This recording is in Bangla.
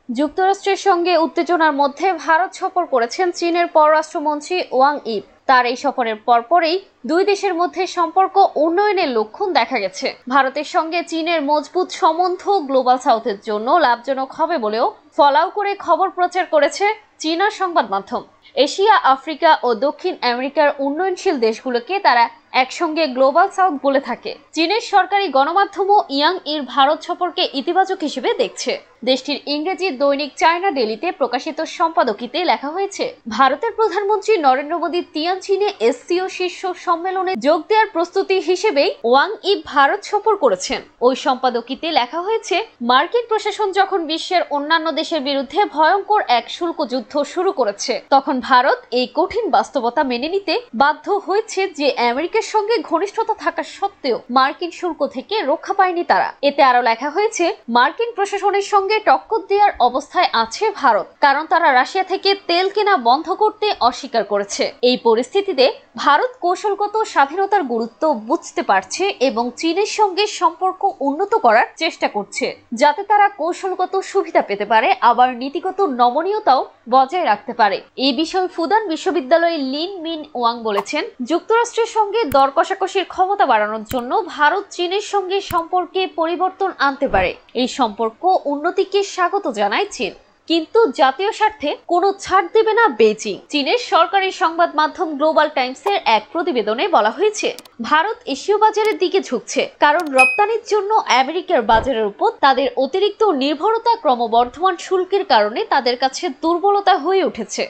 যুক্তরাষ্ট্রের সঙ্গে উত্তেজনার মধ্যে ভারত সফর করেছেন চীনের পররাষ্ট্রমন্ত্রী ওয়াং ই। তার এই সফরের পরপরই দুই দেশের মধ্যে সম্পর্ক উন্নয়নের লক্ষণ দেখা গেছে। ভারতের সঙ্গে চীনের মজবুত সম্বন্ধ গ্লোবাল সাউথের জন্য লাভজনক হবে বলেও ফলাও করে খবর প্রচার করেছে চীনা সংবাদ মাধ্যম। এশিয়া, আফ্রিকা ও দক্ষিণ আমেরিকার উন্নয়নশীল দেশগুলোকে তারা একসঙ্গে গ্লোবাল সাউথ বলে থাকে। চীনের সরকারি গণমাধ্যমও ইয়াং ইর ভারত সফরকে ইতিবাচক হিসেবে দেখছে। দেশটির ইংরেজি দৈনিক চায়না ডেইলিতে প্রকাশিত সম্পাদকীতে লেখা হয়েছে, ভারতের প্রধানমন্ত্রী নরেন্দ্র মোদী তিয়ানজিনে এসসিও শীর্ষ সম্মেলনে যোগ দেওয়ার প্রস্তুতি হিসেবেই ওয়াং ই ভারত সফর করেছেন। ওই সম্পাদকীতে লেখা হয়েছে, মার্কিন প্রশাসন যখন বিশ্বের অন্যান্য দেশের বিরুদ্ধে ভয়ঙ্কর এক শুল্ক যুদ্ধ শুরু করেছে, তখন ভারত এই কঠিন বাস্তবতা মেনে নিতে বাধ্য হয়েছে যে আমেরিকার সঙ্গে ঘনিষ্ঠতা থাকা সত্ত্বেও মার্কিন শুল্ক থেকে রক্ষা পায়নি তারা। এতে আরো লেখা হয়েছে, মার্কিন প্রশাসনের সঙ্গে টক্কর দেওয়ার অবস্থায় আছে ভারত, কারণ তারা রাশিয়া থেকে তেল কেনা বন্ধ করতে অস্বীকার করেছে। এই পরিস্থিতিতে ভারত কৌশলগত স্বাধীনতার গুরুত্ব বুঝতে পারছে এবং চীনের সঙ্গে সম্পর্ক উন্নত করার চেষ্টা করছে, যাতে তারা কৌশলগত সুবিধা পেতে পারে, আবার নীতিগত নমনীয়তাও বজায় রাখতে পারে। এই বিষয়ে ফুদান বিশ্ববিদ্যালয়ের লিন মিন ওয়াং বলেছেন, যুক্তরাষ্ট্রের সঙ্গে দর কষাকষির ক্ষমতা বাড়ানোর জন্য ভারত চীনের সঙ্গে সম্পর্কে পরিবর্তন আনতে পারে। এই সম্পর্ক উন্নতিকে স্বাগত জানায় চীন, কিন্তু জাতীয় স্বার্থে কোনো ছাড় দেবে না বেইজিং। চীনের সরকারি সংবাদ মাধ্যম গ্লোবাল টাইমসের এক প্রতিবেদনে বলা হয়েছে, ভারত এশীয় বাজারের দিকে ঝুঁকছে, কারণ রপ্তানির জন্য আমেরিকার বাজারের উপর তাদের অতিরিক্ত নির্ভরতা ক্রমবর্ধমান শুল্কের কারণে তাদের কাছে দুর্বলতা হয়ে উঠেছে।